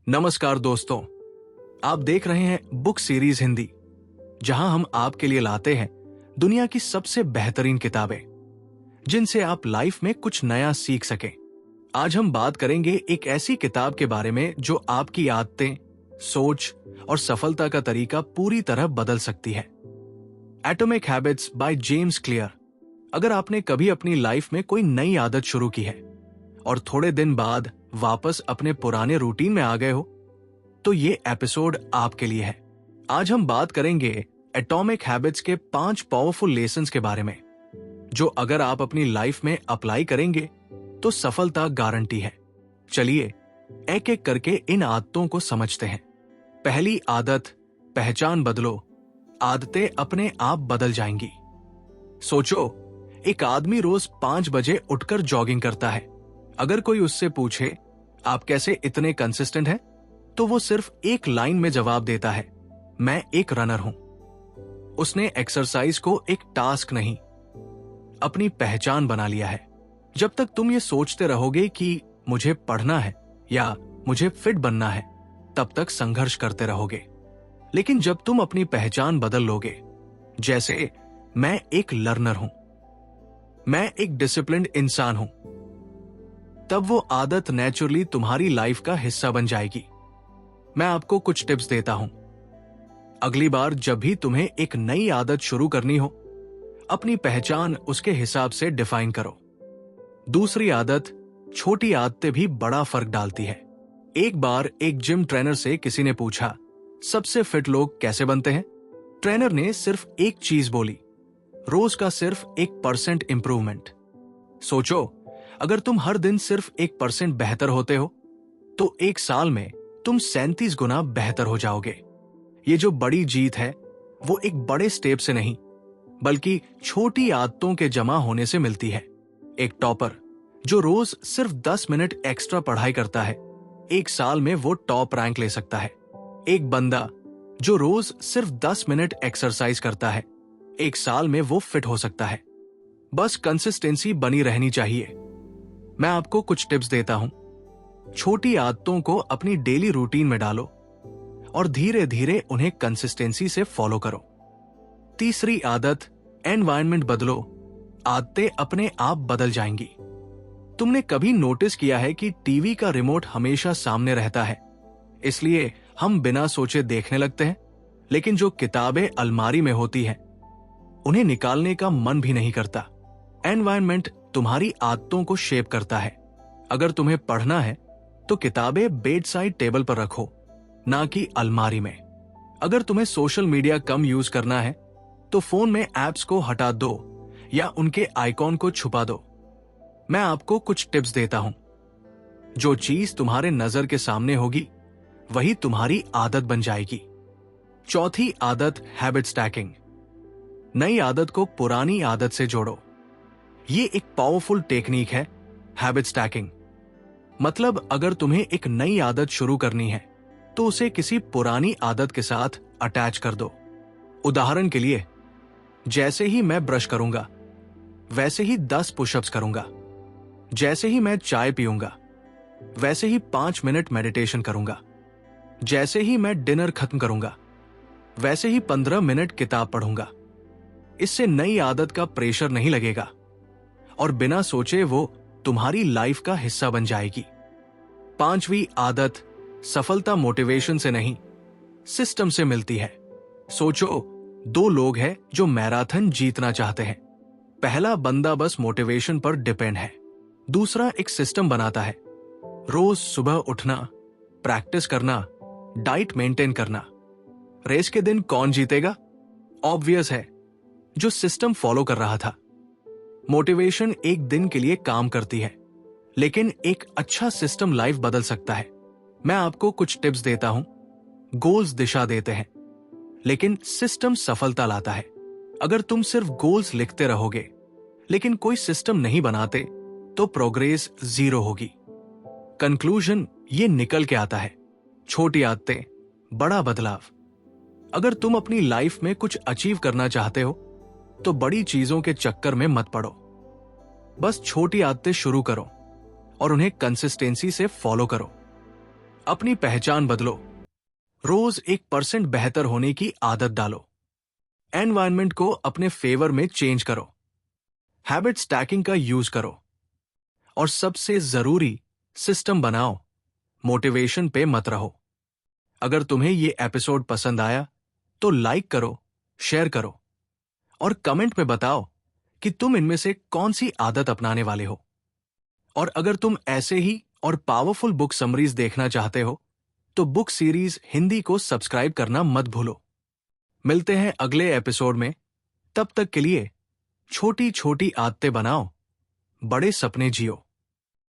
नमस्कार दोस्तों, आप देख रहे हैं बुक सीरीज हिंदी, जहां हम आपके लिए लाते हैं दुनिया की सबसे बेहतरीन किताबें जिनसे आप लाइफ में कुछ नया सीख सकें। आज हम बात करेंगे एक ऐसी किताब के बारे में जो आपकी आदतें, सोच और सफलता का तरीका पूरी तरह बदल सकती है। Atomic habits by James clear. अगर आपने कभी अपनी लाइफ में कोई नई आदत शुरू की है और थोड़े दिन बाद वापस अपने पुराने रूटीन में आ गए हो, तो ये एपिसोड आपके लिए है। आज हम बात करेंगे एटॉमिक हैबिट्स के 5 पावरफुल लेसन्स के बारे में, जो अगर आप अपनी लाइफ में अप्लाई करेंगे तो सफलता गारंटी है। चलिए एक एक करके इन आदतों को समझते हैं। पहली आदत, पहचान बदलो, आदतें अपने आप बदल जाएंगी। सोचो, एक आदमी रोज 5 बजे उठकर जॉगिंग करता है। अगर कोई उससे पूछे आप कैसे इतने कंसिस्टेंट हैं, तो वो सिर्फ एक लाइन में जवाब देता है, मैं एक रनर हूं। उसने एक्सरसाइज को एक टास्क नहीं, अपनी पहचान बना लिया है। जब तक तुम ये सोचते रहोगे कि मुझे पढ़ना है या मुझे फिट बनना है, तब तक संघर्ष करते रहोगे। लेकिन जब तुम अपनी पहचान बदल लोगे, जैसे मैं एक लर्नर हूं, मैं एक डिसिप्लिन्ड इंसान हूं, तब वो आदत नेचुरली तुम्हारी लाइफ का हिस्सा बन जाएगी। मैं आपको कुछ टिप्स देता हूं। अगली बार जब भी तुम्हें एक नई आदत शुरू करनी हो, अपनी पहचान उसके हिसाब से डिफाइन करो। दूसरी आदत, छोटी आदतें भी बड़ा फर्क डालती है। एक बार एक जिम ट्रेनर से किसी ने पूछा, सबसे फिट लोग कैसे बनते हैं? ट्रेनर ने सिर्फ एक चीज बोली, रोज का सिर्फ 1% इंप्रूवमेंट। सोचो, अगर तुम हर दिन सिर्फ 1% बेहतर होते हो, तो एक साल में तुम 37 गुना बेहतर हो जाओगे। ये जो बड़ी जीत है, वो एक बड़े स्टेप से नहीं, बल्कि छोटी आदतों के जमा होने से मिलती है। एक टॉपर जो रोज सिर्फ 10 मिनट एक्स्ट्रा पढ़ाई करता है, एक साल में वो टॉप रैंक ले सकता है। एक बंदा जो रोज सिर्फ 10 मिनट एक्सरसाइज करता है, एक साल में वो फिट हो सकता है। बस कंसिस्टेंसी बनी रहनी चाहिए। मैं आपको कुछ टिप्स देता हूं। छोटी आदतों को अपनी डेली रूटीन में डालो और धीरे धीरे उन्हें कंसिस्टेंसी से फॉलो करो। तीसरी आदत, एनवायरनमेंट बदलो, आदतें अपने आप बदल जाएंगी। तुमने कभी नोटिस किया है कि टीवी का रिमोट हमेशा सामने रहता है, इसलिए हम बिना सोचे देखने लगते हैं, लेकिन जो किताबें अलमारी में होती हैं, उन्हें निकालने का मन भी नहीं करता। एनवायरनमेंट तुम्हारी आदतों को शेप करता है। अगर तुम्हें पढ़ना है तो किताबें बेड साइड टेबल पर रखो, ना कि अलमारी में। अगर तुम्हें सोशल मीडिया कम यूज करना है तो फोन में एप्स को हटा दो या उनके आइकॉन को छुपा दो। मैं आपको कुछ टिप्स देता हूं। जो चीज तुम्हारे नजर के सामने होगी, वही तुम्हारी आदत बन जाएगी। चौथी आदत, हैबिट स्टैकिंग। नई आदत को पुरानी आदत से जोड़ो। ये एक पावरफुल टेक्निक है, हैबिट स्टैकिंग। मतलब अगर तुम्हें एक नई आदत शुरू करनी है, तो उसे किसी पुरानी आदत के साथ अटैच कर दो। उदाहरण के लिए, जैसे ही मैं ब्रश करूंगा, वैसे ही 10 पुशअप्स करूंगा। जैसे ही मैं चाय पीऊंगा, वैसे ही 5 मिनट मेडिटेशन करूंगा। जैसे ही मैं डिनर खत्म करूंगा, वैसे ही 15 मिनट किताब पढ़ूंगा। इससे नई आदत का प्रेशर नहीं लगेगा और बिना सोचे वो तुम्हारी लाइफ का हिस्सा बन जाएगी। पांचवी आदत, सफलता मोटिवेशन से नहीं, सिस्टम से मिलती है। सोचो, 2 लोग हैं जो मैराथन जीतना चाहते हैं। पहला बंदा बस मोटिवेशन पर डिपेंड है, दूसरा एक सिस्टम बनाता है। रोज सुबह उठना, प्रैक्टिस करना, डाइट मेंटेन करना। रेस के दिन कौन जीतेगा? ऑब्वियस है, जो सिस्टम फॉलो कर रहा था। मोटिवेशन एक दिन के लिए काम करती है, लेकिन एक अच्छा सिस्टम लाइफ बदल सकता है। मैं आपको कुछ टिप्स देता हूं। गोल्स दिशा देते हैं, लेकिन सिस्टम सफलता लाता है। अगर तुम सिर्फ गोल्स लिखते रहोगे, लेकिन कोई सिस्टम नहीं बनाते, तो प्रोग्रेस 0 होगी। कंक्लूजन ये निकल के आता है, छोटी आदतें, बड़ा बदलाव। अगर तुम अपनी लाइफ में कुछ अचीव करना चाहते हो, तो बड़ी चीजों के चक्कर में मत पड़ो। बस छोटी आदतें शुरू करो और उन्हें कंसिस्टेंसी से फॉलो करो। अपनी पहचान बदलो, रोज 1% बेहतर होने की आदत डालो, एनवायरनमेंट को अपने फेवर में चेंज करो, हैबिट स्टैकिंग का यूज करो और सबसे जरूरी सिस्टम बनाओ, मोटिवेशन पे मत रहो। अगर तुम्हें ये एपिसोड पसंद आया तो लाइक करो, शेयर करो और कमेंट में बताओ कि तुम इनमें से कौन सी आदत अपनाने वाले हो। और अगर तुम ऐसे ही और पावरफुल बुक समरीज देखना चाहते हो तो बुक सीरीज हिंदी को सब्सक्राइब करना मत भूलो। मिलते हैं अगले एपिसोड में। तब तक के लिए छोटी छोटी आदतें बनाओ, बड़े सपने जियो।